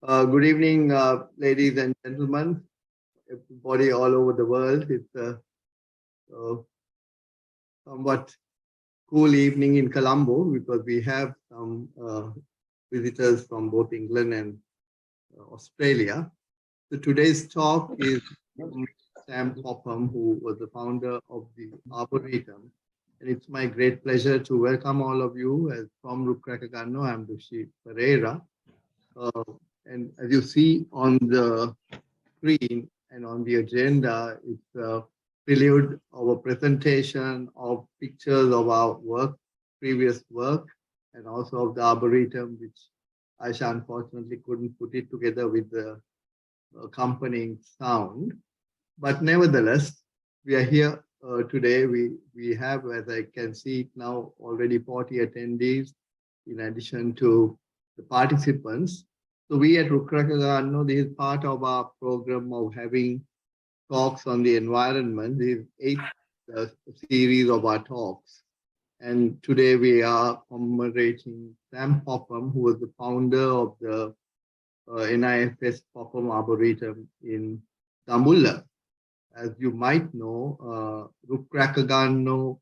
Good evening, ladies and gentlemen, everybody all over the world. It's a somewhat cool evening in Colombo because we have some visitors from both England and Australia. So today's talk is from Sam Popham, who was the founder of the Arboretum. And it's my great pleasure to welcome all of you. As from Rukrakaganno, I'm Dushi Pereira. And as you see on the screen and on the agenda, it's a prelude of a presentation of pictures of our work, previous work, and also of the Arboretum, which Aisha unfortunately couldn't put it together with the accompanying sound. But nevertheless, we are here today. We have, as I can see now, already 40 attendees in addition to the participants. So we at Rukrakaganno, this is part of our program of having talks on the environment. This is 8th series of our talks. And today we are commemorating Sam Popham, who was the founder of the NIFS Popham Arboretum in Dambulla. As you might know, Rukrakaganno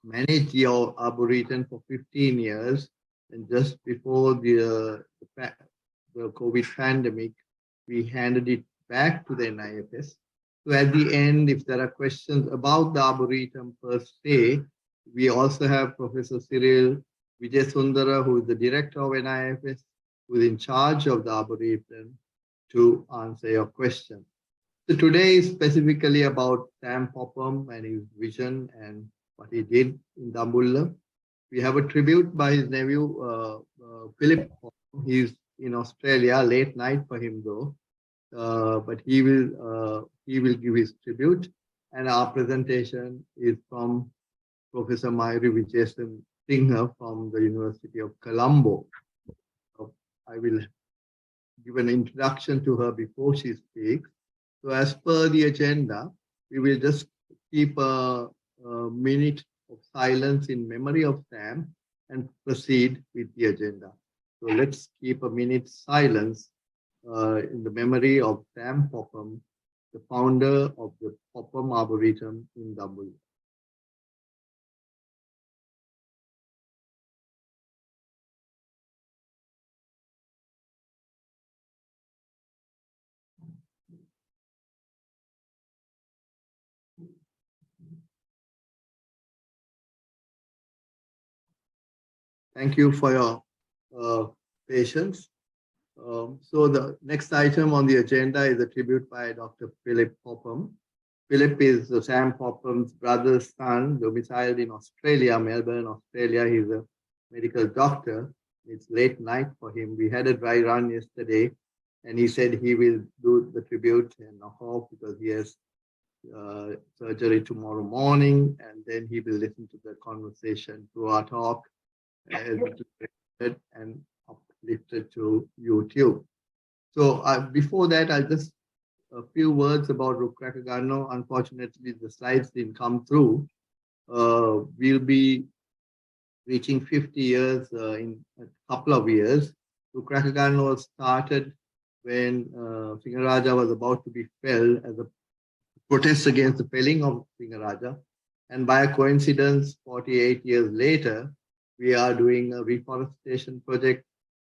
managed the Arboretum for 15 years. And just before the COVID pandemic, we handed it back to the NIFS. So at the end, if there are questions about the Arboretum per se, we also have Professor Mayuri Wijesinghe, who is the director of NIFS, who is in charge of the Arboretum, to answer your question. So today is specifically about Sam Popham and his vision and what he did in Dambulla. We have a tribute by his nephew, Philip Popham. He's in Australia, late night for him though, but he will give his tribute. And our presentation is from Professor Mayuri Wijesinghe from the University of Colombo. So I will give an introduction to her before she speaks. So as per the agenda, we will just keep a minute of silence in memory of Sam and proceed with the agenda. So let's keep a minute's silence in the memory of Sam Popham, the founder of the Popham Arboretum in Dambulla. Thank you for your patience. So the next item on the agenda is a tribute by Dr. Philip Popham. Philip is Sam Popham's brother's son, domiciled in Australia, Melbourne, Australia. He's a medical doctor. It's late night for him. We had a dry run yesterday, and he said he will do the tribute and knock off because he has surgery tomorrow morning, and then he will listen to the conversation through our talk and uplifted to YouTube. So before that, I'll just a few words about Rukrakaganno. Unfortunately, the slides didn't come through. We'll be reaching 50 years in a couple of years. Rukrakaganno was started when Singaraja was about to be felled as a protest against the felling of Singaraja. And by a coincidence, 48 years later, we are doing a reforestation project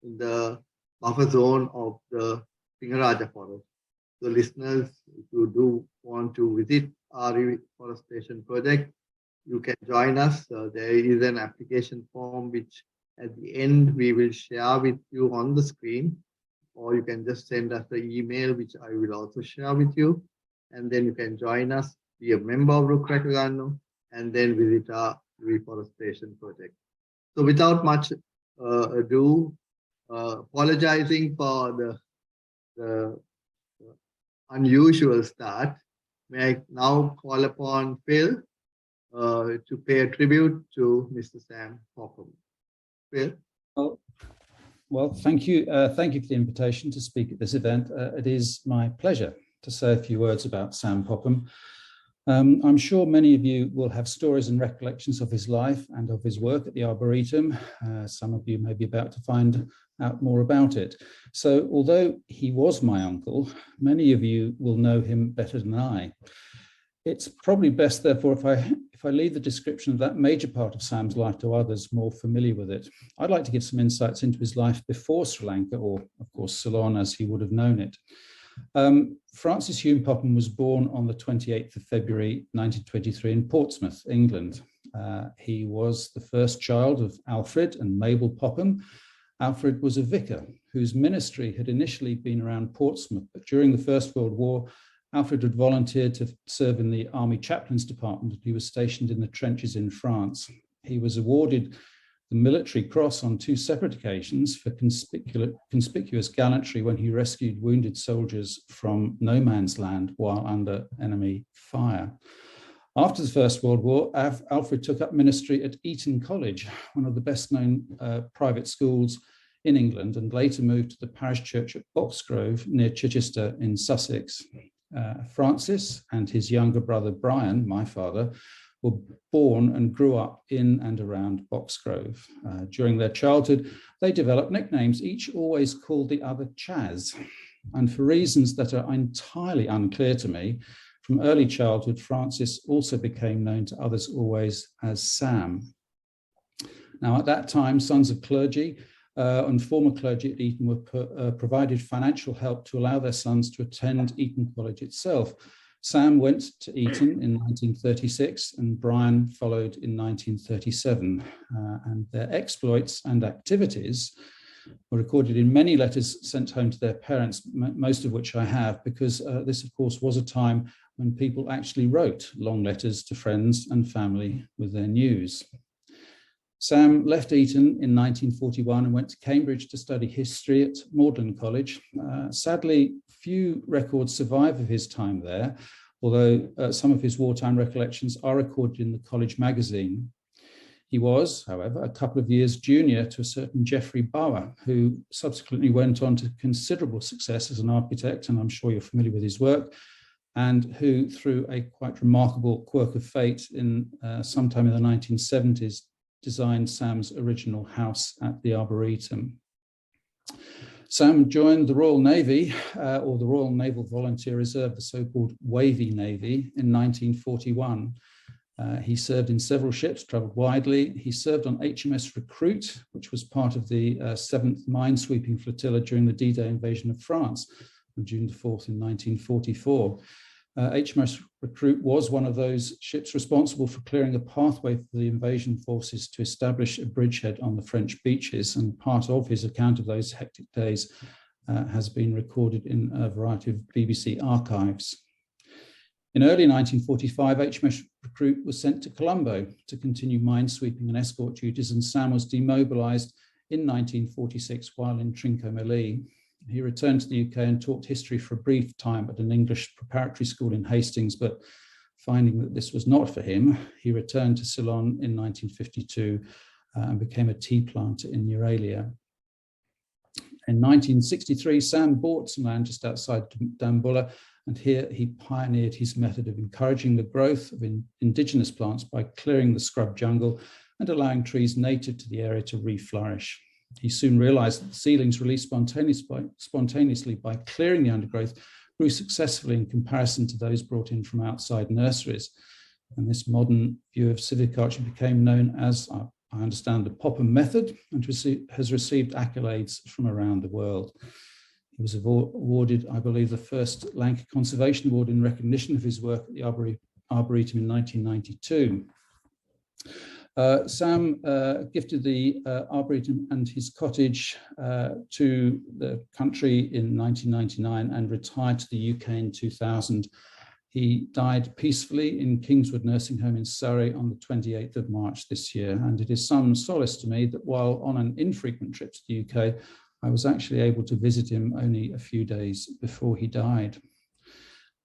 in the buffer zone of the Singaraja forest. So listeners, if you do want to visit our reforestation project, you can join us. There is an application form which at the end we will share with you on the screen, or you can just send us the email, which I will also share with you. And then you can join us, be a member of Rukrakaganno, and then visit our reforestation project. So without much ado, apologizing for the unusual start, may I now call upon Phil to pay a tribute to Mr. Sam Popham. Phil? Well, thank you. Thank you for the invitation to speak at this event. It is my pleasure to say a few words about Sam Popham. I'm sure many of you will have stories and recollections of his life and of his work at the Arboretum. Some of you may be about to find out more about it. So although he was my uncle, many of you will know him better than I. It's probably best, therefore, if I leave the description of that major part of Sam's life to others more familiar with it. I'd like to give some insights into his life before Sri Lanka, or of course Ceylon as he would have known it. Francis Hume Popham was born on the 28th of February 1923 in Portsmouth, England. He was the first child of Alfred and Mabel Popham. Alfred was a vicar whose ministry had initially been around Portsmouth, but during the First World War, Alfred had volunteered to serve in the Army Chaplains Department. He was stationed in the trenches in France. He was awarded the Military Cross on 2 separate occasions for conspicuous gallantry when he rescued wounded soldiers from no man's land while under enemy fire. After the First World War, Alfred took up ministry at Eton College, one of the best-known private schools in England, and later moved to the parish church at Boxgrove near Chichester in Sussex. Francis and his younger brother Brian, my father, were born and grew up in and around Boxgrove. During their childhood, they developed nicknames, each always called the other Chaz. And for reasons that are entirely unclear to me, from early childhood, Francis also became known to others always as Sam. Now, at that time, sons of clergy and former clergy at Eton were provided financial help to allow their sons to attend Eton College itself. Sam went to Eton in 1936 and Brian followed in 1937. And their exploits and activities were recorded in many letters sent home to their parents, most of which I have, because this, of course, was a time when people actually wrote long letters to friends and family with their news. Sam left Eton in 1941 and went to Cambridge to study history at Magdalen College. Sadly, few records survive of his time there, although some of his wartime recollections are recorded in the college magazine. He was, however, a couple of years junior to a certain Geoffrey Bower, who subsequently went on to considerable success as an architect, and I'm sure you're familiar with his work, and who, through a quite remarkable quirk of fate in sometime in the 1970s, designed Sam's original house at the Arboretum. Sam joined the Royal Navy, or the Royal Naval Volunteer Reserve, the so-called Wavy Navy, in 1941. He served in several ships, travelled widely. He served on HMS Recruit, which was part of the 7th Minesweeping Flotilla during the D-Day invasion of France on June the 4th in 1944. HMS Recruit was one of those ships responsible for clearing a pathway for the invasion forces to establish a bridgehead on the French beaches, and part of his account of those hectic days has been recorded in a variety of BBC archives. In early 1945, HMS Recruit was sent to Colombo to continue minesweeping and escort duties, and Sam was demobilised in 1946 while in Trincomalee. He returned to the UK and taught history for a brief time at an English preparatory school in Hastings, but finding that this was not for him, he returned to Ceylon in 1952 and became a tea planter in Euralia. In 1963, Sam bought some land just outside Dambulla, and here he pioneered his method of encouraging the growth of indigenous plants by clearing the scrub jungle and allowing trees native to the area to reflourish. He soon realized that the seedlings released spontaneously by clearing the undergrowth grew successfully in comparison to those brought in from outside nurseries. And this modern view of silviculture became known as, I understand, the Popham method, and has received accolades from around the world. He was awarded, I believe, the first Lanka Conservation Award in recognition of his work at the Arboretum in 1992. Sam gifted the Arboretum and his cottage to the country in 1999 and retired to the UK in 2000. He died peacefully in Kingswood Nursing Home in Surrey on the 28th of March this year. And it is some solace to me that while on an infrequent trip to the UK, I was actually able to visit him only a few days before he died.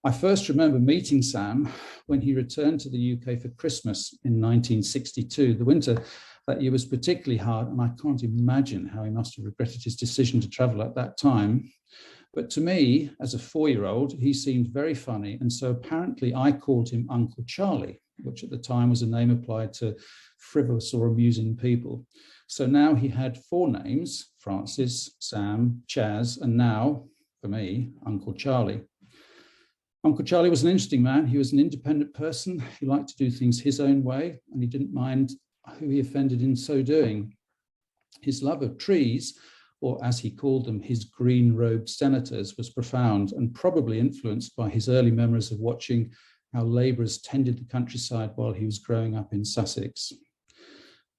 I first remember meeting Sam when he returned to the UK for Christmas in 1962. The winter that year was particularly hard, and I can't imagine how he must have regretted his decision to travel at that time. But to me, as a 4-year-old, he seemed very funny. And so apparently I called him Uncle Charlie, which at the time was a name applied to frivolous or amusing people. So now he had 4 names: Francis, Sam, Chaz, and now, for me, Uncle Charlie. Uncle Charlie was an interesting man. He was an independent person. He liked to do things his own way, and he didn't mind who he offended in so doing. His love of trees, or as he called them, his green-robed senators, was profound and probably influenced by his early memories of watching how labourers tended the countryside while he was growing up in Sussex.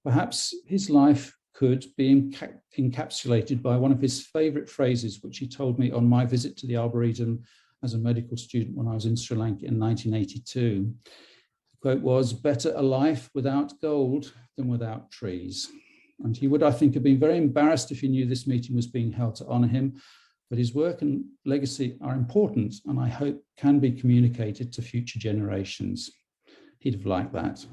Perhaps his life could be encapsulated by one of his favourite phrases, which he told me on my visit to the Arboretum as a medical student when I was in Sri Lanka in 1982. The quote was, "Better a life without gold than without trees." And he would, I think, have been very embarrassed if he knew this meeting was being held to honour him, but his work and legacy are important and I hope can be communicated to future generations. He'd have liked that.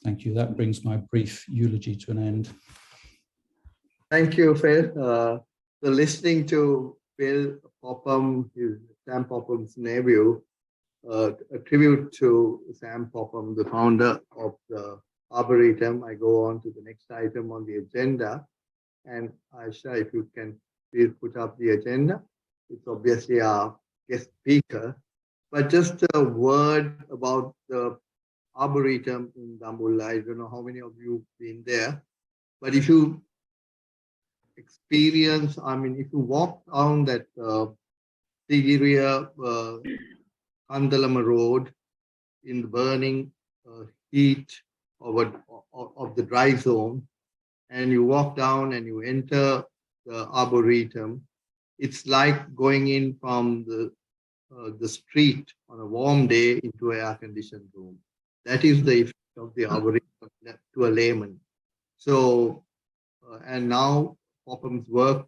Thank you. That brings my brief eulogy to an end. Thank you, Phil. So listening to Phil Popham, Sam Popham's nephew, a tribute to Sam Popham, the founder of the Arboretum. I go on to the next item on the agenda. And Aisha, if you can please put up the agenda. It's obviously our guest speaker. But just a word about the Arboretum in Dambulla. I don't know how many of you have been there. But if you experience, I mean, if you walk down that Sigiriya Kandalama Road in the burning heat of the dry zone, and you walk down and you enter the Arboretum, it's like going in from the street on a warm day into an air-conditioned room. That is the effect of the Arboretum to a layman. So, and now Popham's work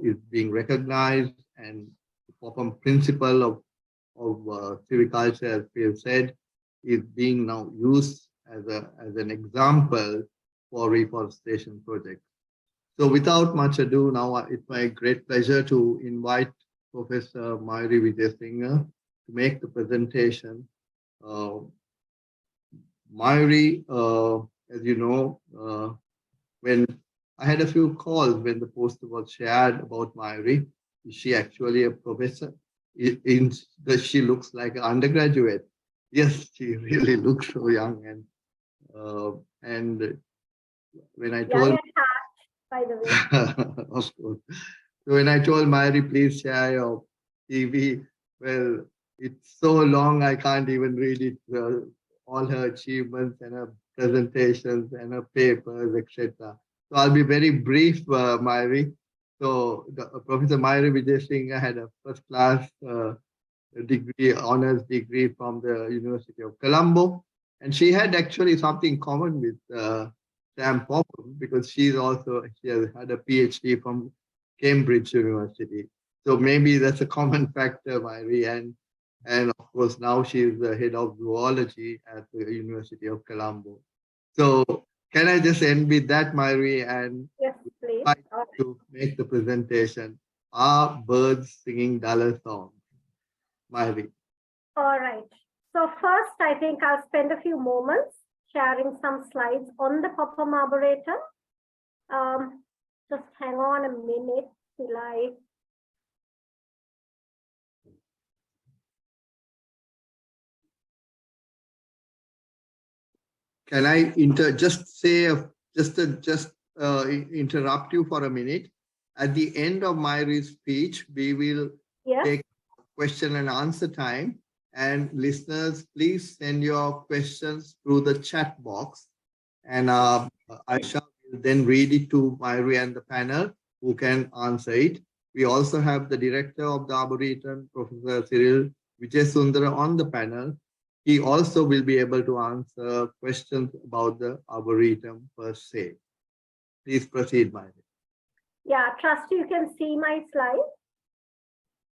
is being recognized, and the Popham principle of civiculture, as we have said, is being now used as an example for reforestation projects. So without much ado, now it's my great pleasure to invite Professor Mayuri Wijesinghe to make the presentation. Mayuri, as you know, when I had a few calls when the poster was shared about Mayuri, is she actually a professor? She looks like an undergraduate. Yes, she really looks so young. And when I told, by the way, of course. So when I told Mayuri, please share your CV, well, it's so long I can't even read it. All her achievements and her presentations and her papers, etc. So I'll be very brief, Mayuri. So Professor Mayuri Wijesinghe had a first-class degree, honors degree from the University of Colombo, and she had actually something common with Sam Popham because she has had a PhD from Cambridge University. So maybe that's a common factor, Mayuri, and of course now she is the head of zoology at the University of Colombo. So can I just end with that, Mayuri, and yes, please. To make the presentation? Are birds singing duller songs? Mayuri. All right. So first, I think I'll spend a few moments sharing some slides on the Popham Arboretum. Just hang on a minute till I... Can I interrupt you for a minute? At the end of Mayuri's speech, we will take question and answer time. And listeners, please send your questions through the chat box. And Aisha will then read it to Mayuri and the panel who can answer it. We also have the director of the Arboretum, Professor Cyril Wijesundara, on the panel. He also will be able to answer questions about the Arboretum per se. Please proceed, Mayuri. Yeah, trust you can see my slide.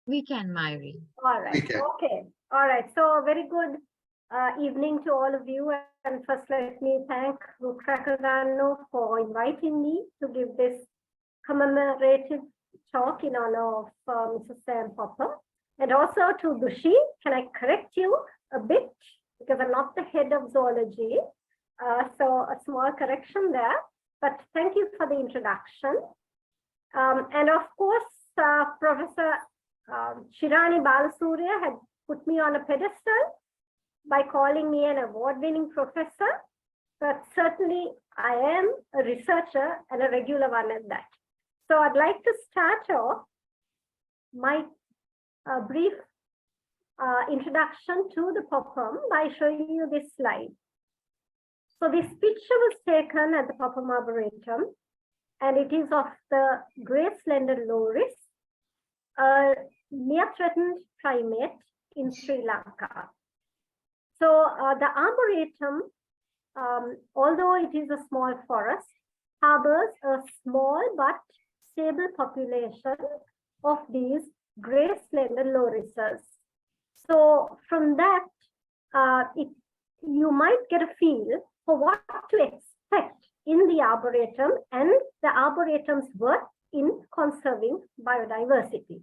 We can, Mayuri. All right. Okay. All right. So very good. evening to all of you. And first, let me thank Rukrakaganno for inviting me to give this commemorative talk in honor of Mrs. Sam Popper. And also to Dushi, can I correct you a bit? Because I'm not the head of zoology. So a small correction there. But thank you for the introduction. And of course, Professor Shirani Balasurya had put me on a pedestal by calling me an award-winning professor, but certainly I am a researcher and a regular one at that. So I'd like to start off my brief introduction to the Popham by showing you this slide. So this picture was taken at the Popham Arboretum, and it is of the grey slender loris, a near-threatened primate in Sri Lanka. So the Arboretum, although it is a small forest, harbors a small but stable population of these grey slender lorises. So from that, you might get a feel for what to expect in the Arboretum and the Arboretum's work in conserving biodiversity.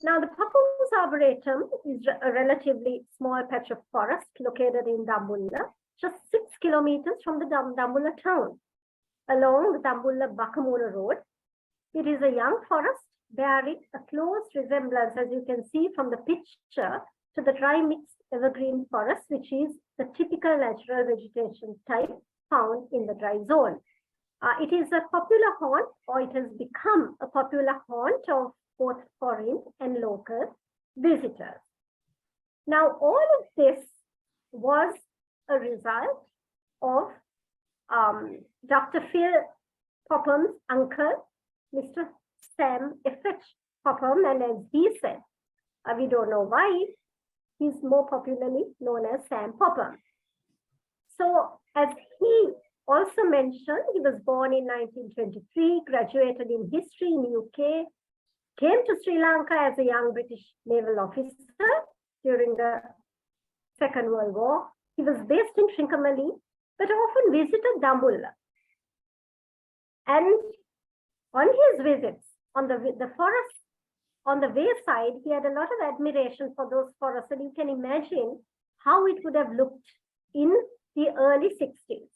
Now, the Popham's Arboretum is a relatively small patch of forest located in Dambulla, just 6 kilometers from the Dambulla town, along the Dambulla-Bakamura Road. It is a young forest bearing a close resemblance, as you can see from the picture, to the dry mixed evergreen forest, which is the typical natural vegetation type found in the dry zone. It is a popular haunt, or it has become a popular haunt of both foreign and local visitors. Now, all of this was a result of Dr. Phil Popham's uncle, Mr. Sam F.H. Popham, and as he said, we don't know why, he's more popularly known as Sam Popham. So, as he also mentioned, he was born in 1923, graduated in history in UK, came to Sri Lanka as a young British naval officer during the Second World War. He was based in Trincomalee, but often visited Dambulla. And on his visits, on the forest, on the wayside, he had a lot of admiration for those forests, and you can imagine how it would have looked in the early 60s.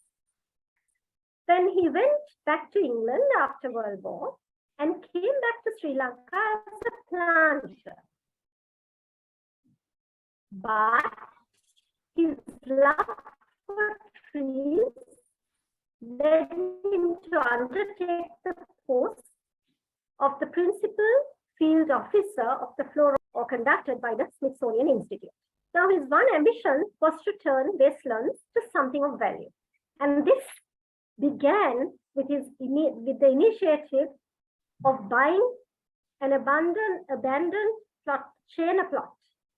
Then he went back to England after World War and came back to Sri Lanka as a planter. But his love for trees led him to undertake the post of the principal field officer of the flora, or conducted by the Smithsonian Institute. Now, his one ambition was to turn wastelands to something of value. And this began with the initiative of buying an abandoned plot, Chena plot,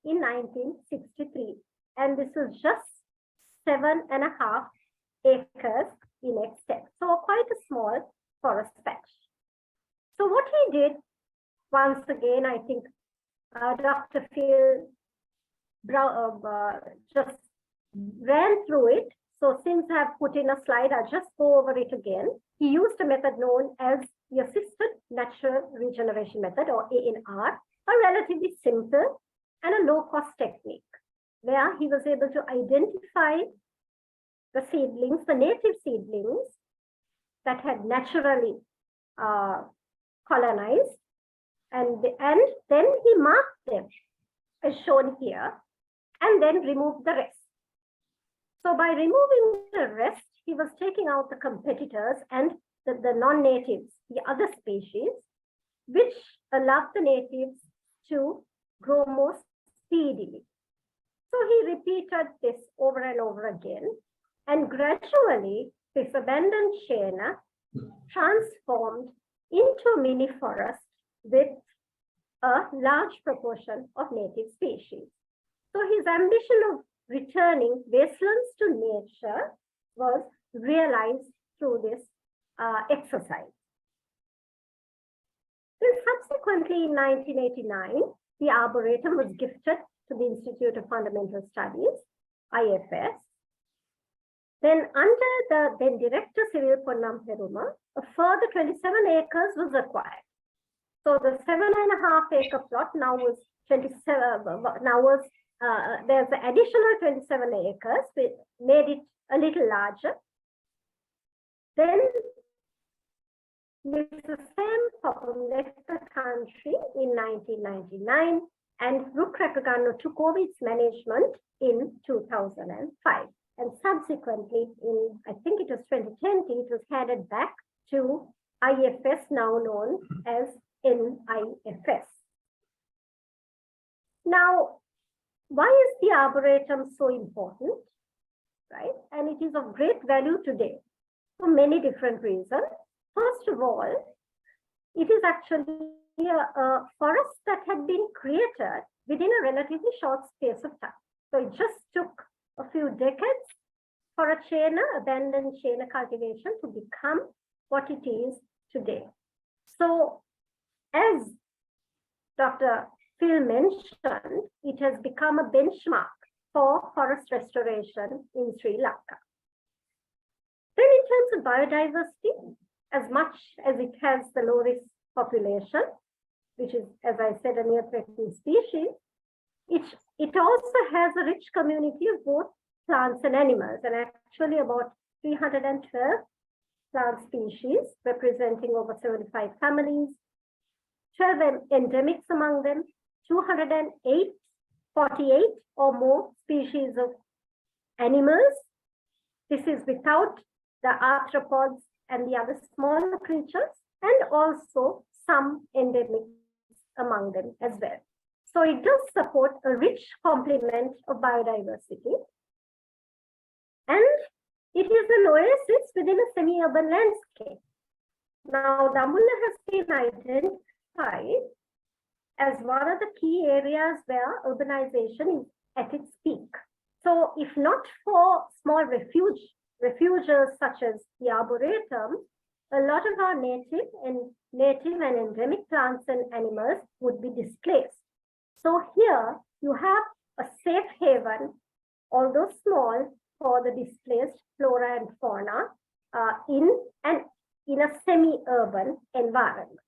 in 1963. And this was just 7.5 acres in extent. So quite a small forest patch. So what he did, once again, I think Dr. Phil just ran through it. So since I've put in a slide, I'll just go over it again. He used a method known as the Assisted Natural Regeneration Method, or ANR, a relatively simple and a low-cost technique, where he was able to identify the seedlings, the native seedlings that had naturally colonized, and then he marked them, as shown here, and then removed the rest. So by removing the rest, he was taking out the competitors and the non-natives, the other species, which allowed the natives to grow more speedily. So he repeated this over and over again, and gradually this abandoned Chena transformed into a mini forest with a large proportion of native species. So his ambition of returning wastelands to nature was realized through this exercise. Then Subsequently, in 1989, the Arboretum was gifted to the Institute of Fundamental Studies, IFS. Then under the then Director Civil Ponnam Peruma, a further 27 acres was acquired. So the 7.5 acre plot now was 27, there's an additional 27 acres, which made it a little larger. Then Mr. Sam Popham left the country in 1999 and Rukrakaganno took over its management in 2005. And subsequently, in I think it was 2020, it was handed back to IFS, now known as NIFS. Now, why is the Arboretum so important, right? And it is of great value today for many different reasons. First of all, it is actually a forest that had been created within a relatively short space of time. So it just took a few decades for a abandoned Chena cultivation to become what it is today. So as Dr. Phil mentioned, it has become a benchmark for forest restoration in Sri Lanka. Then in terms of biodiversity, as much as it has the low-risk population, which is, as I said, a near-threatened species, it also has a rich community of both plants and animals, and actually about 312 plant species representing over 75 families, 12 endemics among them, 48 or more species of animals. This is without the arthropods and the other smaller creatures, and also some endemics among them as well. So it does support a rich complement of biodiversity. And it is an oasis within a semi-urban landscape. Now, Dambulla has been identified as one of the key areas where urbanization is at its peak. So if not for small refuges such as the Arboretum, a lot of our native and endemic plants and animals would be displaced. So here you have a safe haven, although small, for the displaced flora and fauna in a semi-urban environment.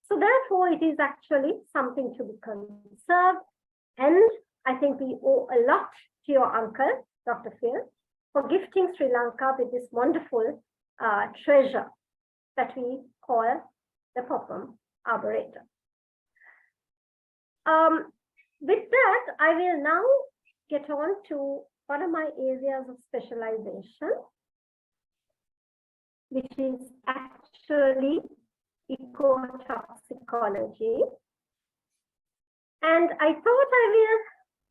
So therefore, it is actually something to be conserved. And I think we owe a lot to your uncle, Dr. Phil, for gifting Sri Lanka with this wonderful treasure that we call the Popham Arboretum. With that, I will now get on to one of my areas of specialization, which is actually ecotoxicology. And I thought I will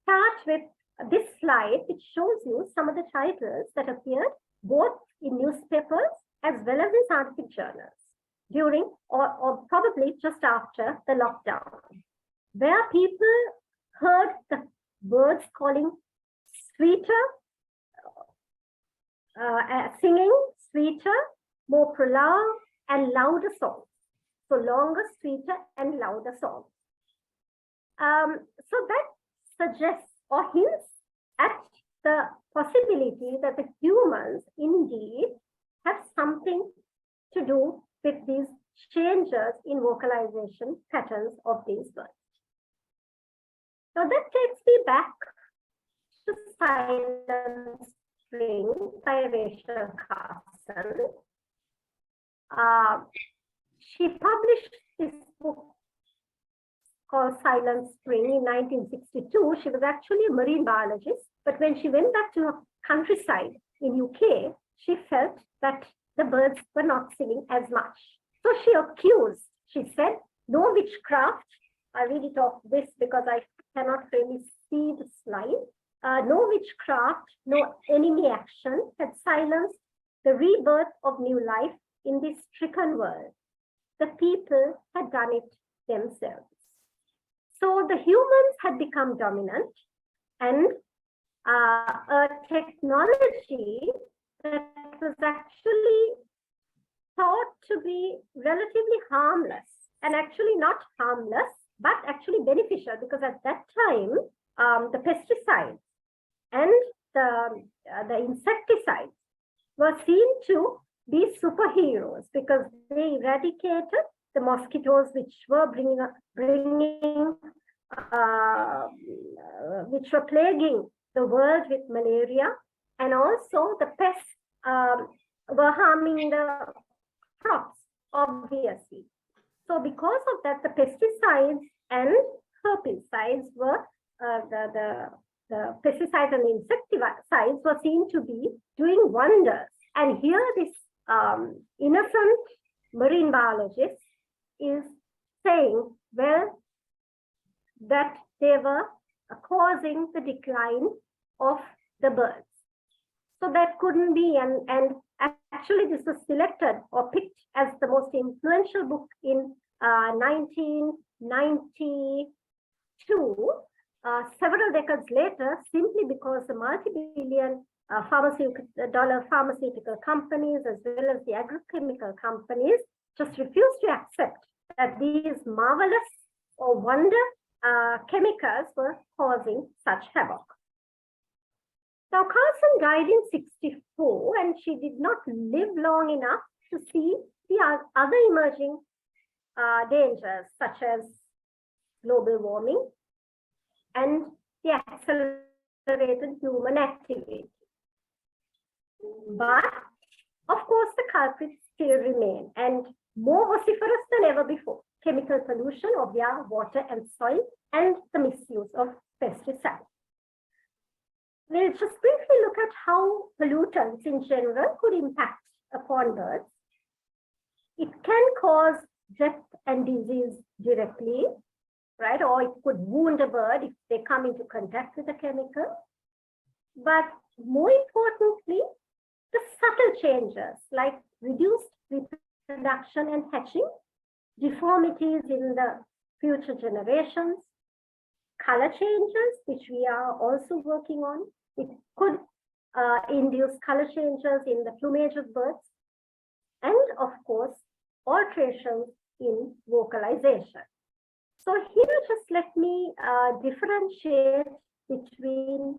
start with this slide, which shows you some of the titles that appeared both in newspapers as well as in scientific journals during or probably just after the lockdown, where people heard the birds calling sweeter, singing sweeter, more prolonged and louder songs. So longer, sweeter and louder songs. So that suggests or hints at the possibility that the humans indeed have something to do with these changes in vocalization patterns of these birds. So that takes me back to Silent Spring by Rachel Carson. She published this book called Silent Spring in 1962. She was actually a marine biologist, but when she went back to her countryside in UK, she felt that the birds were not singing as much. So she accused, she said, no witchcraft. I read it off this because I cannot really see the slide. No witchcraft, no enemy action had silenced the rebirth of new life in this stricken world. The people had done it themselves. So the humans had become dominant, and a technology that was actually thought to be relatively harmless and actually not harmless, but actually beneficial, because at that time, the pesticides and the insecticides were seen to be superheroes because they eradicated the mosquitoes which were which were plaguing the world with malaria, and also the pests were harming the crops, obviously. So because of that, the pesticides and herbicides were the pesticides and insecticides were seen to be doing wonders. And here this innocent marine biologist is saying, well, that they were causing the decline of the birds. So that couldn't be, and actually this was selected or picked as the most influential book in 1992, several decades later, simply because the multi-billion dollar pharmaceutical companies as well as the agrochemical companies just refused to accept that these marvelous or wonder chemicals were causing such havoc. Now, Carlson died in 1964, and she did not live long enough to see the other emerging dangers, such as global warming and the accelerated human activity. But, of course, the culprits still remain, and more vociferous than ever before: chemical pollution of air, water, and soil, and the misuse of pesticides. We'll just briefly look at how pollutants in general could impact upon birds. It can cause death and disease directly, right? Or it could wound a bird if they come into contact with a chemical. But more importantly, the subtle changes like reduced reproduction and hatching, deformities in the future generations, color changes, which we are also working on. It could induce color changes in the plumage of birds, and of course, alterations in vocalization. So here, just let me differentiate between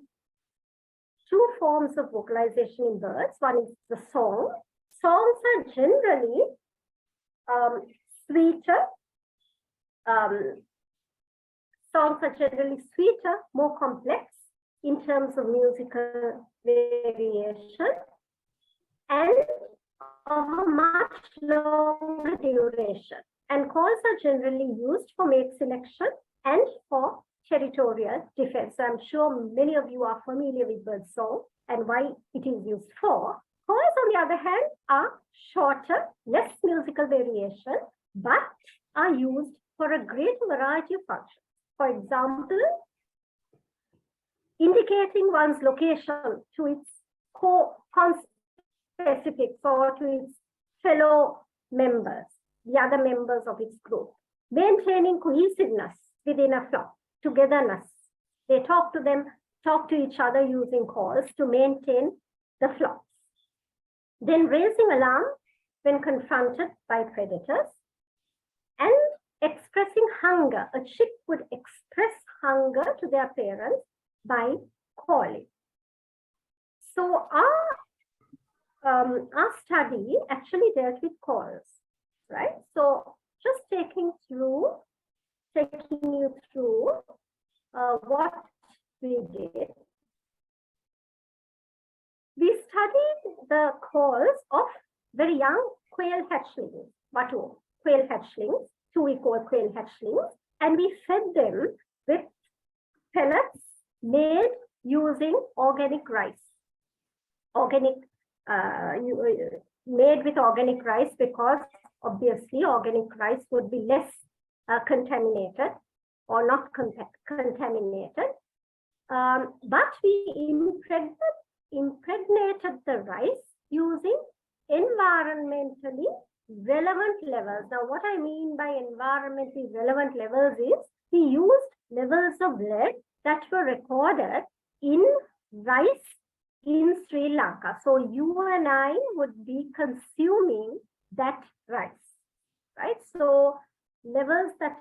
two forms of vocalization in birds. One is the song. Songs are generally sweeter. Songs are generally sweeter, more complex in terms of musical variation, and of a much longer duration. And calls are generally used for mate selection and for territorial defense. So I'm sure many of you are familiar with bird song and why it is used for. Calls, on the other hand, are shorter, less musical variation, but are used for a greater variety of functions. For example, indicating one's location to its conspecifics or to its fellow members, the other members of its group, maintaining cohesiveness within a flock, togetherness. They talk to each other using calls to maintain the flocks. Then raising alarm when confronted by predators, and expressing hunger. A chick would express hunger to their parents by calling. So our study actually dealt with calls, right? So just taking you through what we did. We studied the calls of very young quail hatchlings, Batu quail hatchlings, 2-week-old quail hatchlings, and we fed them with pellets made using organic rice. Made with organic rice because obviously organic rice would be less contaminated or not contaminated. But we impregnated the rice using environmentally relevant levels. Now, what I mean by environmentally relevant levels is we used levels of lead that were recorded in rice in Sri Lanka. So you and I would be consuming that rice, right? So levels that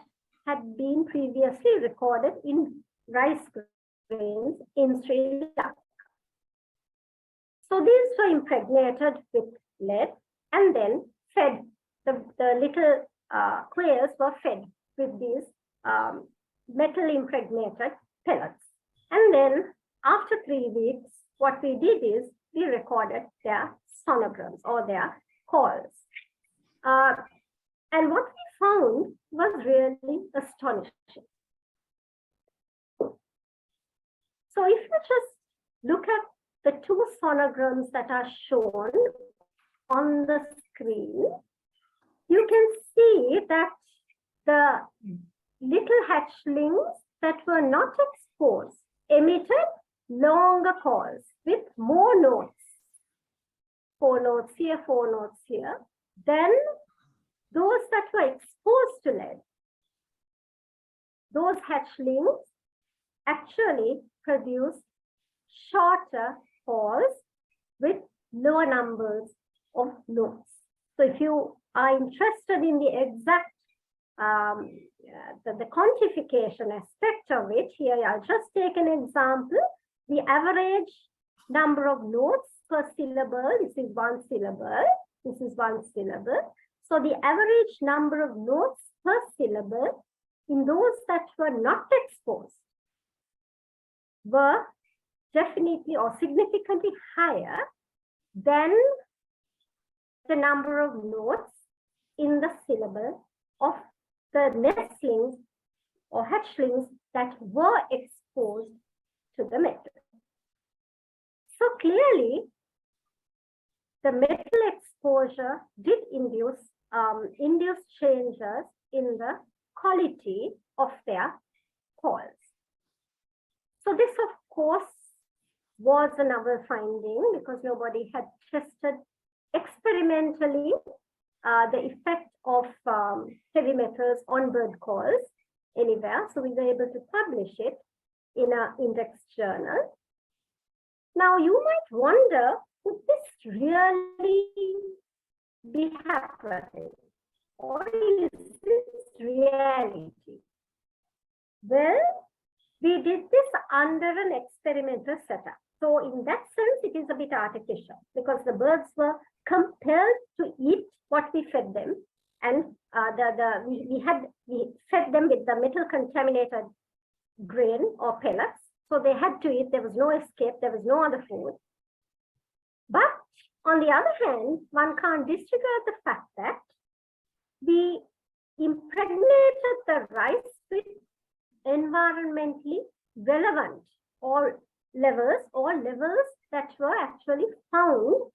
had been previously recorded in rice grains in Sri Lanka. So these were impregnated with lead and then fed, the little quails were fed with these metal impregnated pellets. And then after 3 weeks, what we did is we recorded their sonograms or their calls. And what we found was really astonishing. So if you just look at the 2 sonograms that are shown on the screen, you can see that the little hatchlings that were not exposed emitted longer calls with more notes, 4 notes here, 4 notes here, than those that were exposed to lead. Those hatchlings actually produced shorter calls with lower numbers of notes. So if you are interested in the exact the quantification aspect of it, here I'll just take an example. The average number of notes per syllable, this is 1 syllable, this is 1 syllable. So the average number of notes per syllable in those that were not exposed were definitely or significantly higher than the number of notes in the syllable of the nestlings or hatchlings that were exposed to the metal. So clearly, the metal exposure did induce changes in the quality of their calls. So this, of course, was another finding because nobody had tested experimentally the effect of heavy metals on bird calls anywhere. So we were able to publish it in an index journal. Now you might wonder, could this really be happening? Or is this reality? Well, we did this under an experimental setup. So in that sense, it is a bit artificial because the birds were compelled to eat what we fed them. And we fed them with the metal contaminated grain or pellets. So they had to eat, there was no escape, there was no other food. But on the other hand, one can't disregard the fact that we impregnated the rice with environmentally relevant or levels that were actually found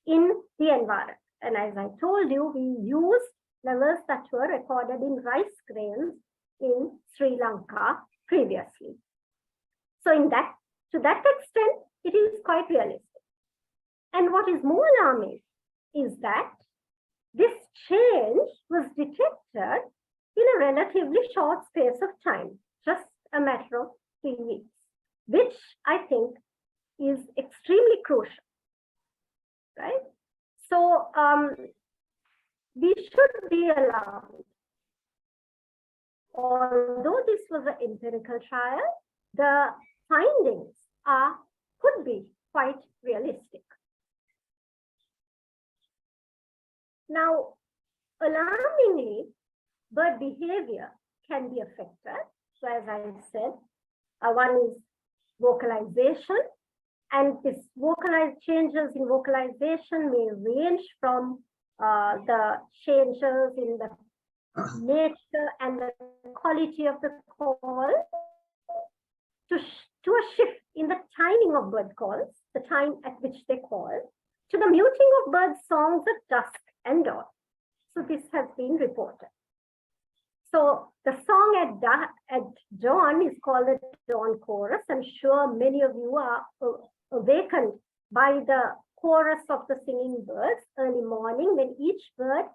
in the environment. And as I told you, we used levels that were recorded in rice grains in Sri Lanka previously. So to that extent, it is quite realistic. And what is more alarming is that this change was detected in a relatively short space of time, just a matter of 3 weeks, which I think is extremely crucial, right? So we should be alarmed. Although this was an empirical trial, the findings could be quite realistic. Now, alarmingly, bird behavior can be affected. So as I said, one is vocalization, and this changes in vocalization may range from the changes in the nature and the quality of the call to a shift in the timing of bird calls, the time at which they call, to the muting of bird songs at dusk and dawn. So this has been reported. So the song at dawn is called the dawn chorus. I'm sure many of you are awakened by the chorus of the singing birds early morning when each bird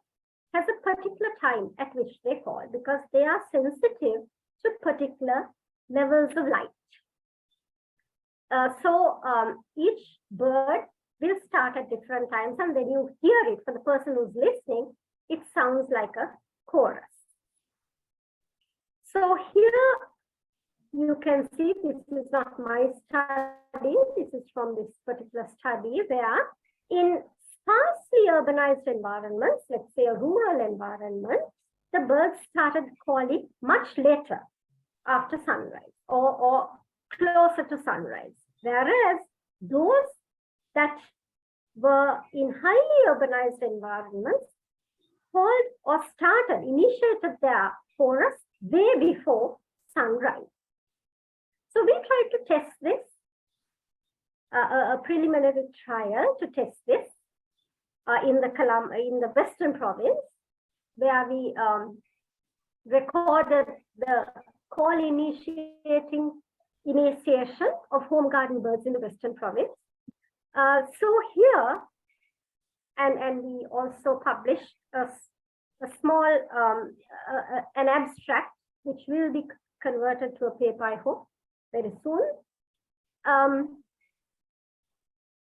has a particular time at which they call because they are sensitive to particular levels of light. So each bird will start at different times, and when you hear it, for the person who's listening, it sounds like a chorus. you can see this is not my study. This is from this particular study where in sparsely urbanized environments, let's say a rural environment, the birds started calling much later after sunrise or closer to sunrise. Whereas those that were in highly urbanized environments called or initiated their chorus way before sunrise. So we tried to test this, a preliminary trial to test this in the Western Province, where we recorded the call initiation of home garden birds in the Western Province. So here, and we also published a small, an abstract, which will be converted to a paper, I hope, very soon.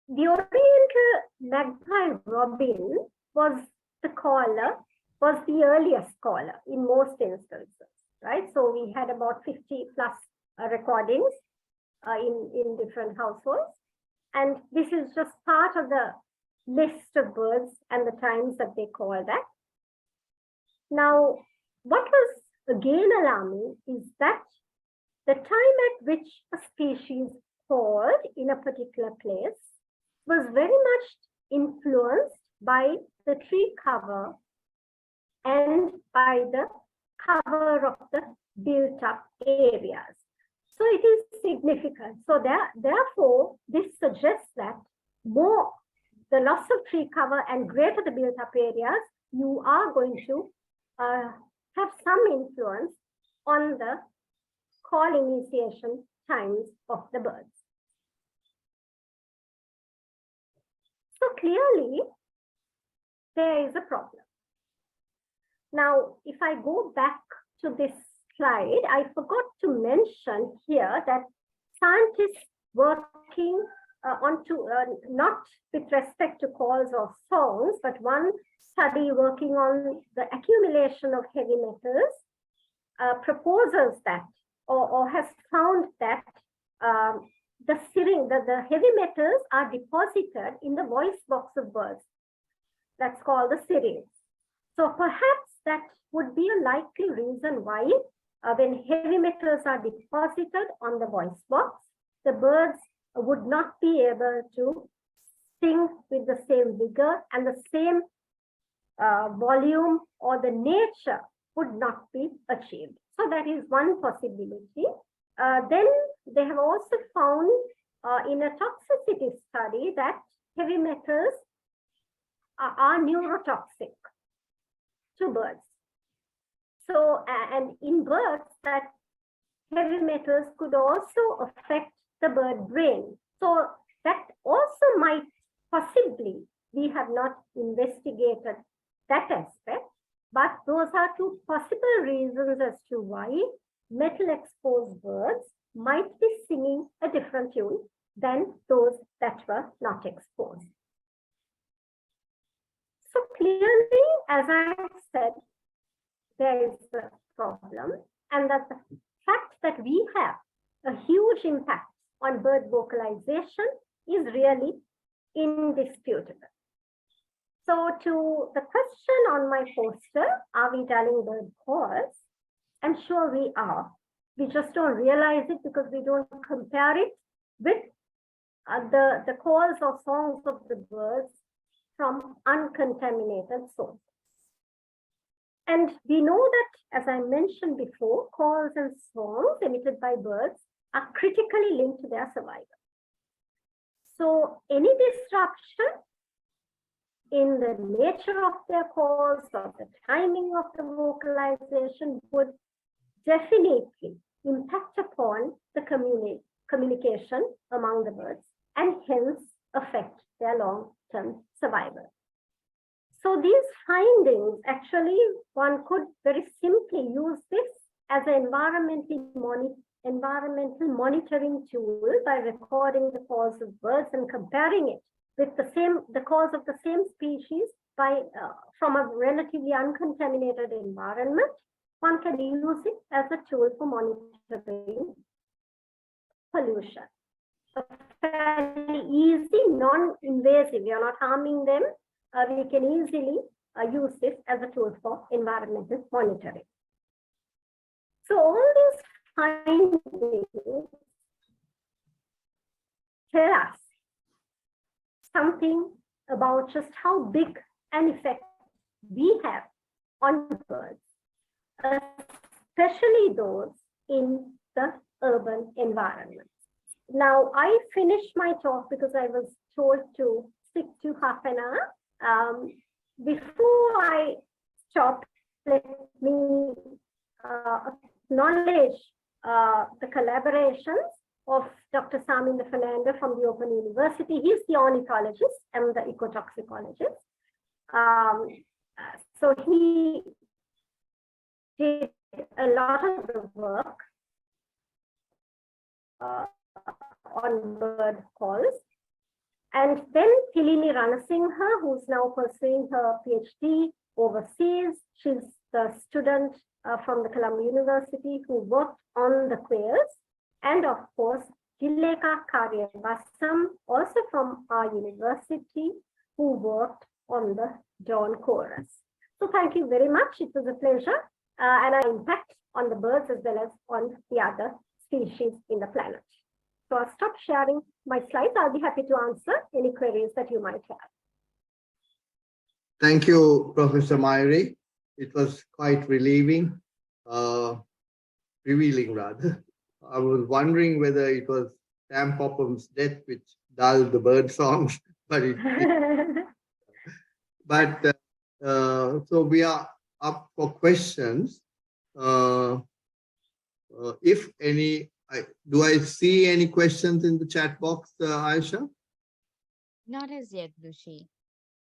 The Oriental magpie robin was the earliest caller in most instances, right? So we had about 50 plus recordings in different households. And this is just part of the list of birds and the times that they call that. Now, what was again alarming is that the time at which a species called in a particular place was very much influenced by the tree cover and by the cover of the built-up areas. So it is significant. So therefore, this suggests that more the loss of tree cover and greater the built-up areas, you are going to have some influence on the call initiation times of the birds. So clearly, there is a problem. Now, if I go back to this slide, I forgot to mention here that scientists working not with respect to calls or songs, but one study working on the accumulation of heavy metals proposes that or has found that the heavy metals are deposited in the voice box of birds. That's called the syrinx. So perhaps that would be a likely reason why when heavy metals are deposited on the voice box, the birds would not be able to sing with the same vigor and the same volume, or the nature would not be achieved. So that is one possibility. Then they have also found in a toxicity study that heavy metals are neurotoxic to birds. So, and in birds, that heavy metals could also affect the bird brain. So that also might possibly, we have not investigated that aspect, but those are two possible reasons as to why metal exposed birds might be singing a different tune than those that were not exposed. So clearly, as I said, there is a problem, and that the fact that we have a huge impact on bird vocalization is really indisputable. So to the question on my poster, are we telling bird calls? I'm sure we are. We just don't realize it because we don't compare it with the calls or songs of the birds from uncontaminated sources. And we know that, as I mentioned before, calls and songs emitted by birds are critically linked to their survival. So any disruption in the nature of their calls or the timing of the vocalization would definitely impact upon the communication among the birds and hence affect their long-term survival. So these findings, actually, one could very simply use this as an environmental monitoring tool by recording the calls of birds and comparing it with the calls of the same species from a relatively uncontaminated environment. One can use it as a tool for monitoring pollution. So fairly easy, non-invasive. We are not harming them. We can easily use this as a tool for environmental monitoring. So all these findings tell us something about just how big an effect we have on birds, especially those in the urban environment. Now, I finished my talk because I was told to stick to half an hour. Before I stop, let me acknowledge the collaborations of Dr. Saminda Fernanda from the Open University. He's the ornithologist and the ecotoxicologist. So he did a lot of the work on bird calls. And then Tilini Ranasinghe, who's now pursuing her PhD overseas. She's the student from the Colombo University who worked on the quails. And of course, Jileka Karyavasam, also from our university, who worked on the dawn chorus. So thank you very much. It was a pleasure. And our impact on the birds as well as on the other species in the planet. So I'll stop sharing my slides. I'll be happy to answer any queries that you might have. Thank you, Professor Mayuri. It was quite relieving, revealing rather. I was wondering whether it was Sam Popham's death which dulled the bird songs, but it but so we are up for questions. If any, do I see any questions in the chat box, Aisha? Not as yet, Dushi.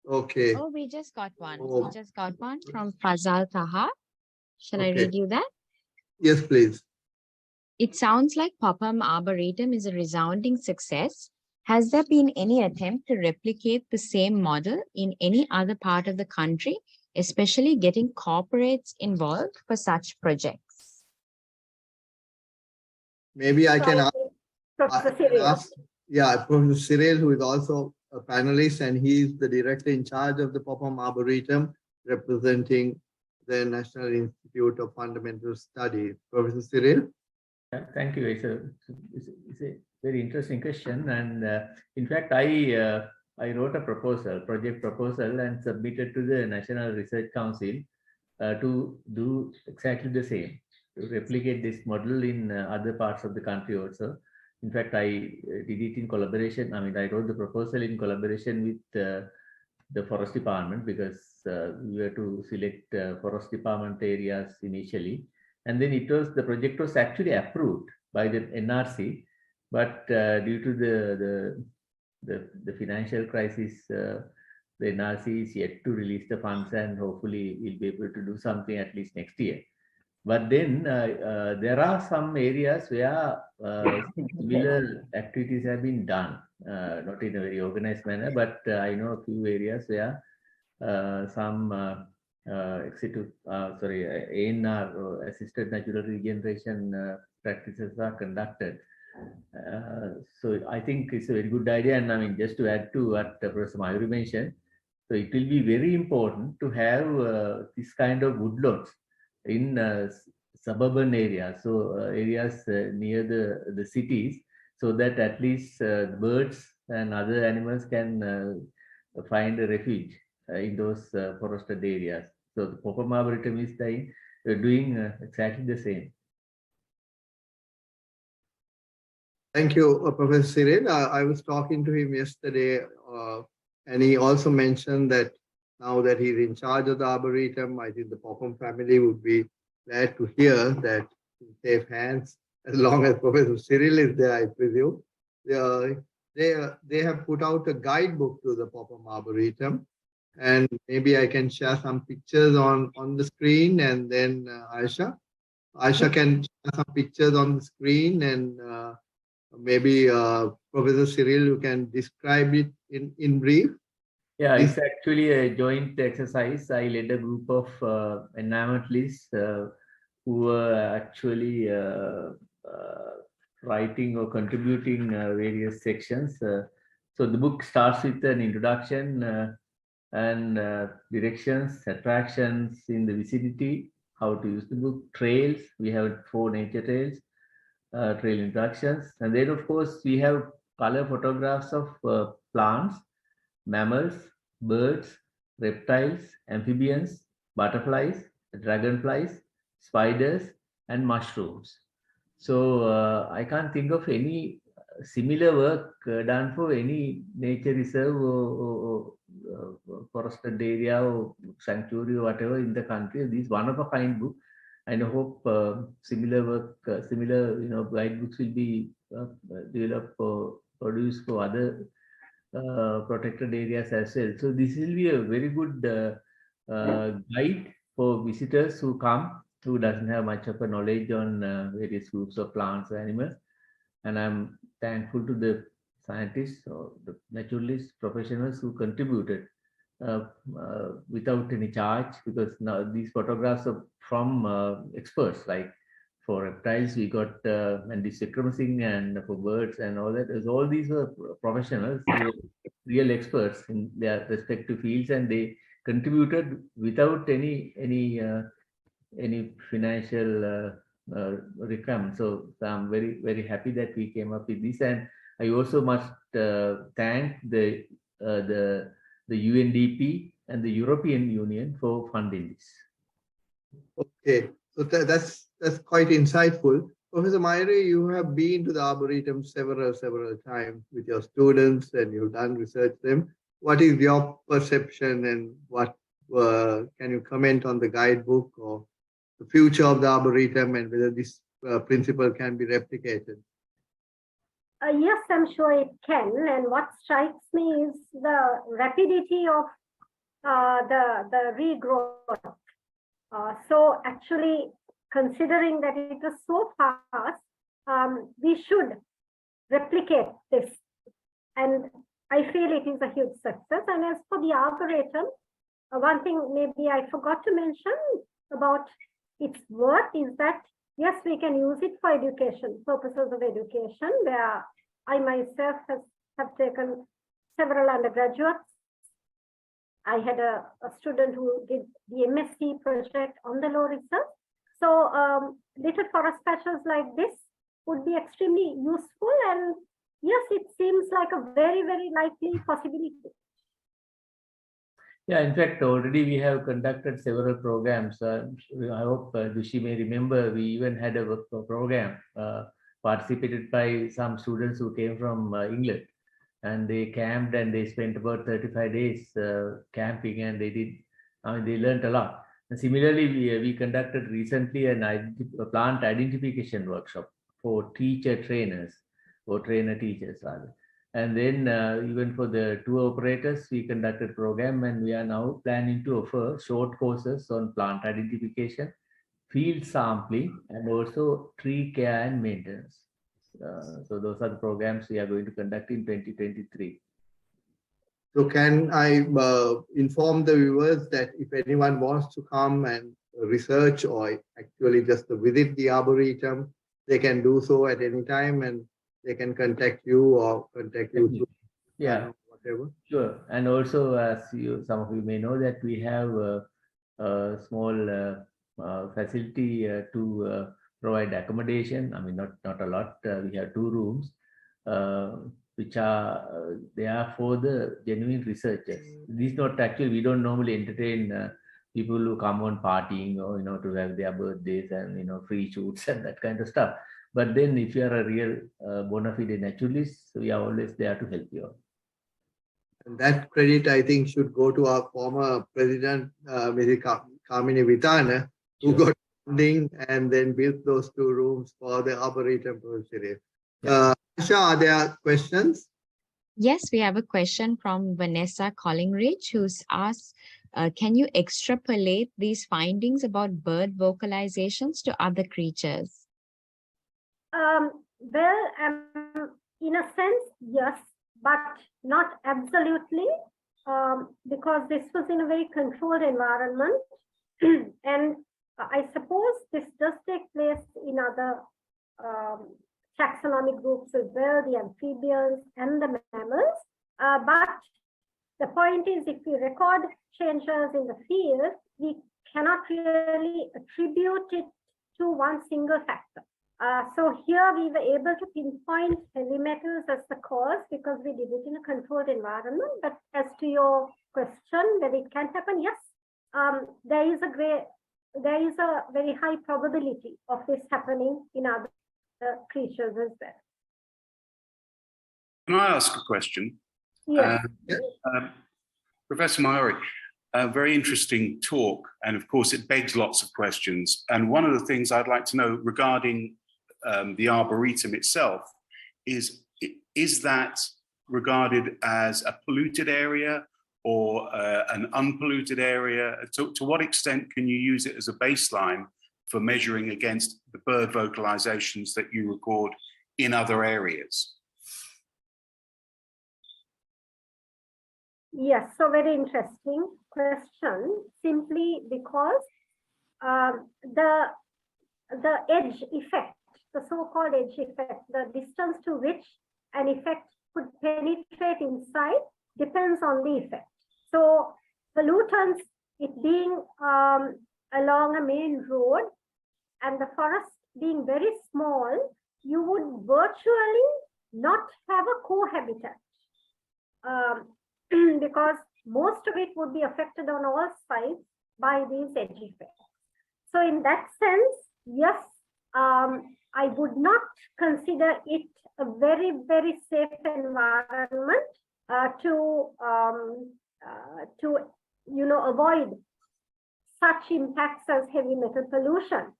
Okay. Oh, we just got one. Oh. We just got one from Fazal Taha. Shall I Okay. read you that? Yes, please. It sounds like Popham Arboretum is a resounding success. Has there been any attempt to replicate the same model in any other part of the country, especially getting corporates involved for such projects? Maybe I can Professor Cyril. ask, yeah, Professor Cyril, who is also a panelist, and he's the director in charge of the Popham Arboretum, representing the National Institute of Fundamental Studies. Professor Cyril? Thank you. It's a very interesting question, and in fact, I wrote a project proposal, and submitted to the National Research Council to do exactly the same, to replicate this model in other parts of the country also. In fact, I did it in collaboration. I mean, I wrote the proposal in collaboration with the Forest Department, because we were to select Forest Department areas initially. And then the project was actually approved by the NRC, but due to the financial crisis, the NRC is yet to release the funds, and hopefully we'll be able to do something at least next year. But then there are some areas where similar activities have been done, not in a very organized manner, but I know a few areas where some ANR, or assisted natural regeneration practices are conducted. So I think it's a very good idea. And I mean, just to add to what Professor Mayuri mentioned, so it will be very important to have this kind of woodlots in suburban areas, so areas near the cities, so that at least birds and other animals can find a refuge in those forested areas. So the Popham Arboretum is doing exactly the same. Thank you, Professor Cyril. I was talking to him yesterday, and he also mentioned that now that he's in charge of the Arboretum, I think the Popham family would be glad to hear that in safe hands, as long as Professor Cyril is there, I presume. They have put out a guidebook to the Popham Arboretum, and maybe I can share some pictures on the screen, and then Aisha can share some pictures on the screen, and maybe Professor Cyril, you can describe it in brief. Yeah, it's actually a joint exercise. I led a group of environmentalists who were actually writing or contributing various sections. So the book starts with an introduction and directions, attractions in the vicinity, how to use the book, trails. We have 4 nature trails, trail introductions. And then, of course, we have color photographs of plants, mammals, birds, reptiles, amphibians, butterflies, dragonflies, spiders, and mushrooms. So I can't think of any similar work done for any nature reserve or forested area or sanctuary or whatever in the country. This one of a kind book, and I hope similar work, similar guidebooks will be developed or produced for other protected areas as well. So this will be a very good guide for visitors who come, who doesn't have much of a knowledge on various groups of plants or animals. And I'm thankful to the scientists or the naturalists, professionals who contributed without any charge, because now these photographs are from experts. Like for reptiles, we got Andy Singh, and for birds and all that. All these were professionals, real experts in their respective fields, and they contributed without any financial requirement. So I'm very, very happy that we came up with this, and I also must thank the UNDP and the European Union for funding this. Okay, so that's quite insightful. Professor Mayuri, you have been to the Arboretum several times with your students, and you've done research them. What is your perception, and what can you comment on the guidebook or the future of the Arboretum, and whether this principle can be replicated? Yes, I'm sure it can. And what strikes me is the rapidity of the regrowth. So actually, considering that it was so fast, we should replicate this. And I feel it is a huge success. And as for the Arboretum, one thing maybe I forgot to mention about its worth is that, yes, we can use it for education, purposes of education, where I myself have taken several undergraduates. I had a student who did the MSc project on the law research. So little forest patches like this would be extremely useful. And yes, it seems like a very, very likely possibility. Yeah, in fact, already we have conducted several programs. I hope Dushi may remember, we even had a program participated by some students who came from England, and they camped and they spent about 35 days camping, and they learned a lot. And similarly, we conducted recently a plant identification workshop for teacher trainers, or trainer teachers rather. And then even for the tour operators, we conducted a program, and we are now planning to offer short courses on plant identification, field sampling, and also tree care and maintenance. So those are the programs we are going to conduct in 2023. So can I inform the viewers that if anyone wants to come and research, or actually just to visit the Arboretum, they can do so at any time, and they can contact you or contact you through, yeah, whatever. Sure. And also, as some of you may know, that we have a small facility to provide accommodation. I mean, not a lot. We have 2 rooms, which are they are for the genuine researchers. These not actually, we don't normally entertain people who come on partying, or to have their birthdays and free shoots and that kind of stuff. But then, if you are a real bona fide naturalist, we are always there to help you out. And that credit, I think, should go to our former president, Ms. Kamini Vitana, who got funding and then built those 2 rooms for the Arboretum. Asha, are there questions? Yes, we have a question from Vanessa Collingridge, who's asked, can you extrapolate these findings about bird vocalizations to other creatures? Well, in a sense, yes, but not absolutely, because this was in a very controlled environment. And I suppose this does take place in other taxonomic groups as well, the amphibians and the mammals. But the point is, if we record changes in the field, we cannot really attribute it to one single factor. So here we were able to pinpoint heavy metals as the cause because we did it in a controlled environment. But as to your question, whether it can happen, yes, there is a very high probability of this happening in other creatures as well. Can I ask a question? Yes. Professor Mayuri, a very interesting talk, and of course it begs lots of questions. And one of the things I'd like to know regarding the Arboretum itself is that regarded as a polluted area or an unpolluted area? To what extent can you use it as a baseline for measuring against the bird vocalizations that you record in other areas? Yes, so very interesting question, simply because the edge effect, the so-called edge effect, the distance to which an effect could penetrate inside depends on the effect. So pollutants, it being along a main road and the forest being very small, you would virtually not have a cohabitat. Because most of it would be affected on all sides by these edge effects. So in that sense, yes, I would not consider it a very, very safe environment to avoid such impacts as heavy metal pollution.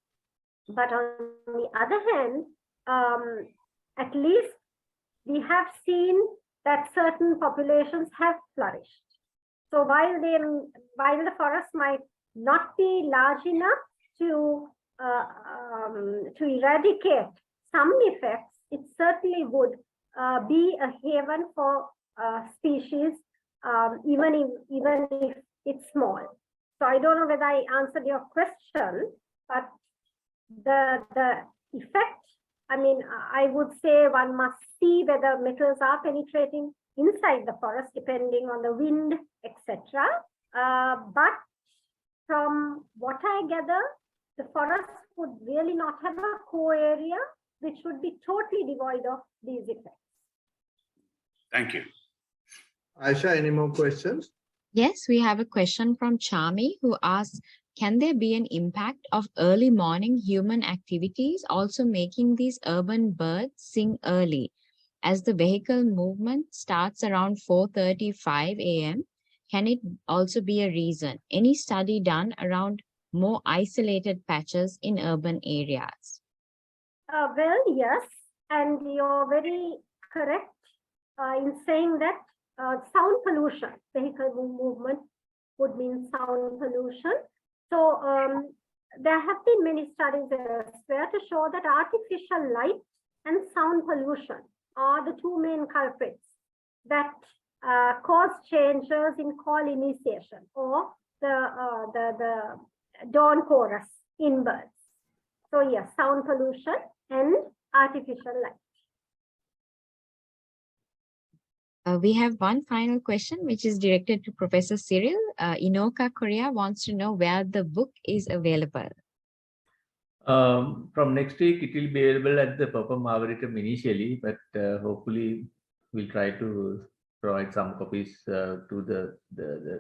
But on the other hand, at least we have seen that certain populations have flourished. So while the forest might not be large enough to eradicate some effects, it certainly would be a haven for species, even if it's small. So I don't know whether I answered your question, but the effect, I mean, I would say one must see whether metals are penetrating inside the forest depending on the wind, etc. But from what I gather, the forest would really not have a core area which would be totally devoid of these effects. Thank you. Aisha, any more questions? Yes, we have a question from Chami who asks, can there be an impact of early morning human activities also making these urban birds sing early? As the vehicle movement starts around 4:35 a.m., can it also be a reason? Any study done around more isolated patches in urban areas? Well, yes, and you're very correct in saying that sound pollution, vehicle movement would mean sound pollution. So there have been many studies elsewhere to show that artificial light and sound pollution are the two main culprits that cause changes in call initiation or the dawn chorus in birds. So yes, sound pollution and artificial light. We have one final question, which is directed to Professor Cyril. Inoka Korea wants to know where the book is available. From next week, it will be available at the Prof. Arboretum initially, but hopefully we'll try to provide some copies to the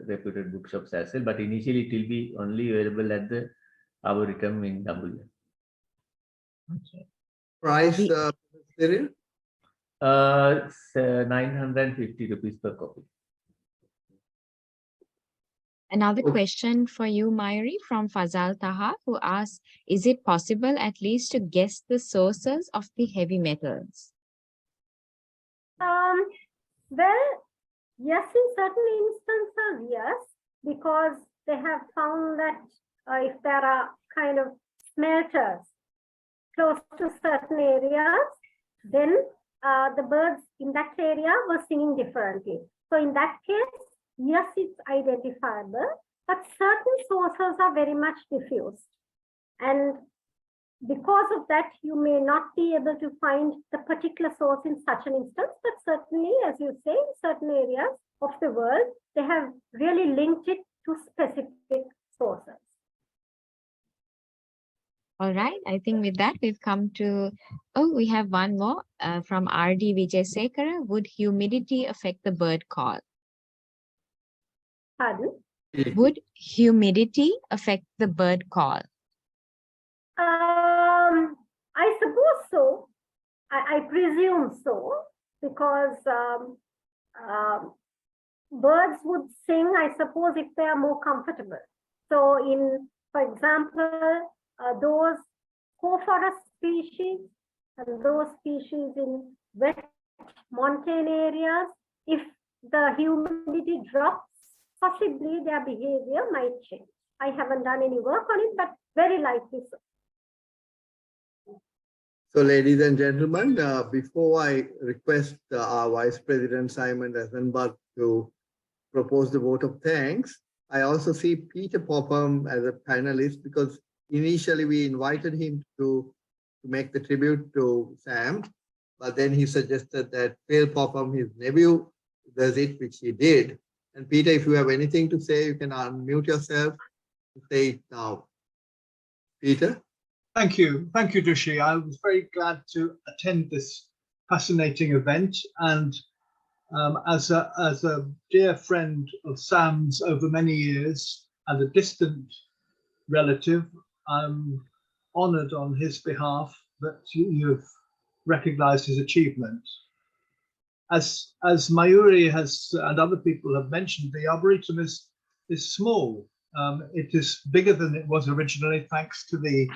reputed bookshops as well. But initially, it will be only available at the Arboretum in W. Okay. Price, Cyril? It's 950 rupees per copy. Another Okay. question for you, Mayuri, from Fazal Taha, who asks, is it possible at least to guess the sources of the heavy metals? Well, yes, in certain instances, yes, because they have found that if there are kind of smelters close to certain areas, then the birds in that area were singing differently. So in that case, yes, it's identifiable, but certain sources are very much diffused. And because of that, you may not be able to find the particular source in such an instance, but certainly, as you say, in certain areas of the world, they have really linked it to specific sources. All right, I think with that, we've come to, oh, we have one more from R.D. Wijesinghe. Would humidity affect the bird call? Pardon? Would humidity affect the bird call? I suppose so. I presume so, because birds would sing, I suppose, if they are more comfortable. So for example, those co-forest species and those species in wet montane areas, if the humidity drops, possibly their behavior might change. I haven't done any work on it, but very likely so. So, ladies and gentlemen, before I request our Vice President Simon Eisenbach to propose the vote of thanks, I also see Peter Popham as a panelist, because initially we invited him to make the tribute to Sam, but then he suggested that Phil Popham, his nephew, does it, which he did. And Peter, if you have anything to say, you can unmute yourself and say it now. Peter? Thank you, Dushi. I was very glad to attend this fascinating event, and as a dear friend of Sam's over many years and a distant relative, I'm honoured on his behalf that you've recognised his achievement. As Mayuri has and other people have mentioned, the Arboretum is small. It is bigger than it was originally, thanks to the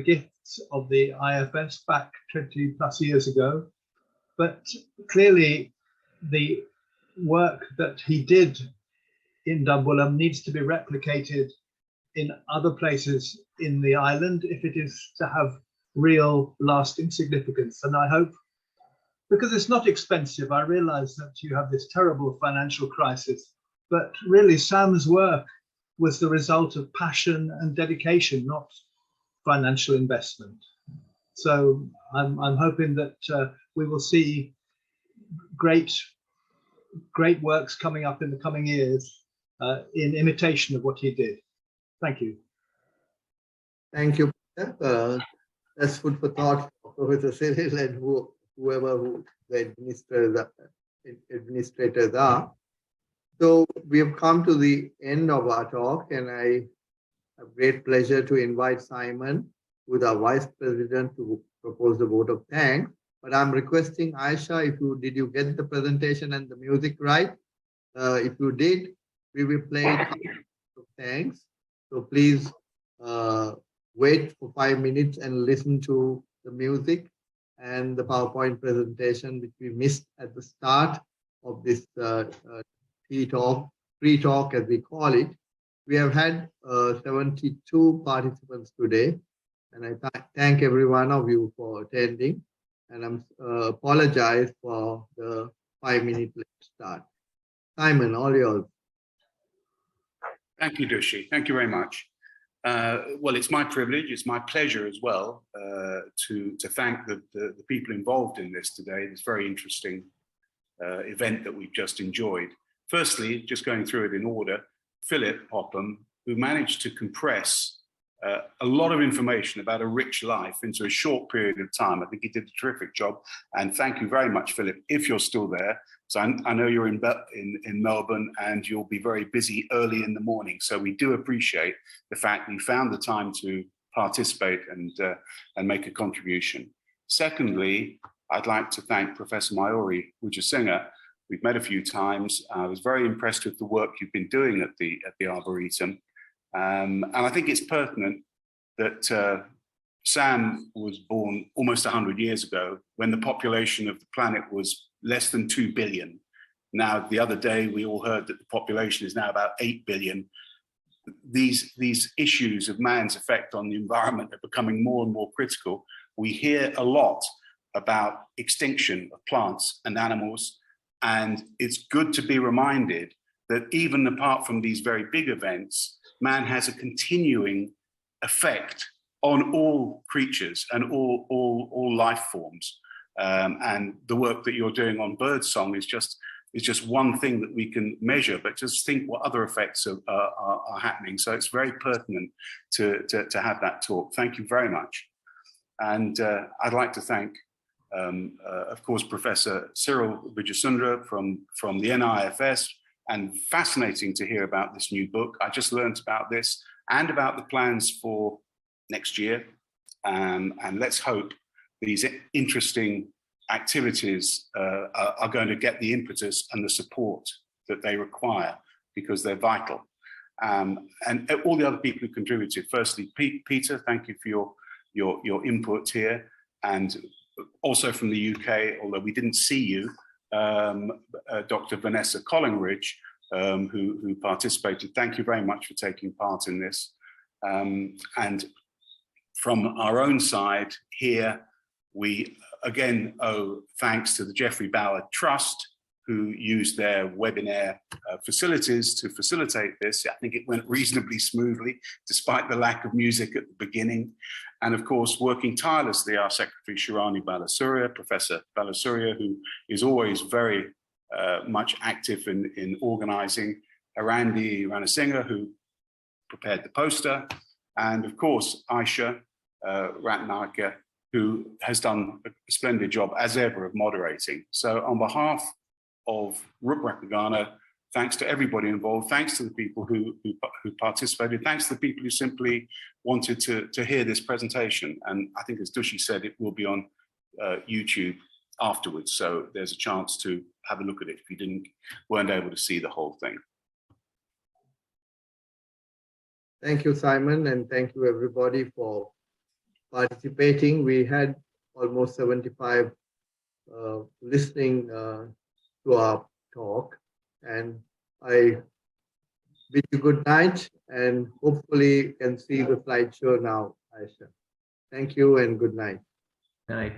gifts of the IFS back 20 plus years ago. But clearly the work that he did in Dumbulam needs to be replicated in other places in the island if it is to have real lasting significance. And I hope, because it's not expensive, I realize that you have this terrible financial crisis, but really Sam's work was the result of passion and dedication, not financial investment. So I'm hoping that we will see great works coming up in the coming years in imitation of what he did. Thank you. Thank you, Peter. That's food for thought for Professor Cyril and whoever the administrators are. So we have come to the end of our talk, and I have great pleasure to invite Simon, who is our Vice President, to propose the vote of thanks. But I'm requesting Aisha, did you get the presentation and the music right? If you did, we will play it of thanks. So please wait for 5 minutes and listen to the music and the PowerPoint presentation, which we missed at the start of this pre-talk as we call it. We have had 72 participants today, and I thank every one of you for attending, and I'm apologize for the 5-minute late start. Simon, all yours. Thank you, Dushi. Thank you very much. Well, it's my privilege, it's my pleasure as well to thank the people involved in this today, this very interesting event that we've just enjoyed. Firstly, just going through it in order, Philip Popham, who managed to compress a lot of information about a rich life into a short period of time. I think he did a terrific job. And thank you very much, Philip, if you're still there. So I know you're in Melbourne and you'll be very busy early in the morning. So we do appreciate the fact that you found the time to participate and make a contribution. Secondly, I'd like to thank Professor Mayuri Wijesinghe. We've met a few times. I was very impressed with the work you've been doing at the Arboretum. And I think it's pertinent that Sam was born almost 100 years ago when the population of the planet was less than 2 billion. Now, the other day, we all heard that the population is now about 8 billion. These issues of man's effect on the environment are becoming more and more critical. We hear a lot about extinction of plants and animals, and it's good to be reminded that even apart from these very big events, man has a continuing effect on all creatures and all life forms. And the work that you're doing on birdsong is just one thing that we can measure, but just think what other effects are happening. So it's very pertinent to have that talk. Thank you very much. And I'd like to thank, of course, Professor Cyril Wijesinghe from the NIFS, and fascinating to hear about this new book. I just learned about this and about the plans for next year. And let's hope these interesting activities are going to get the impetus and the support that they require, because they're vital. And all the other people who contributed. Firstly, Peter, thank you for your input here, and also from the UK, although we didn't see you, Dr. Vanessa Collingridge, who participated. Thank you very much for taking part in this. And from our own side here, we again owe thanks to the Geoffrey Bauer Trust, who used their webinar facilities to facilitate this. I think it went reasonably smoothly, despite the lack of music at the beginning. And of course, working tirelessly, our Secretary Shirani Balasuria, Professor Balasuria, who is always very much active in organizing, Arandi Ranasinghe, who prepared the poster, and of course, Aisha Ratnaka, who has done a splendid job, as ever, of moderating. So on behalf of Ruprecht Ghana, thanks to everybody involved, thanks to the people who participated, thanks to the people who simply wanted to hear this presentation. And I think, as Dushi said, it will be on YouTube afterwards, so there's a chance to have a look at it if you weren't able to see the whole thing. Thank you, Simon, and thank you everybody for participating. We had almost 75 listening to our talk, and I bid you good night, and hopefully can see the slideshow now, Aisha. Thank you and good night. Night.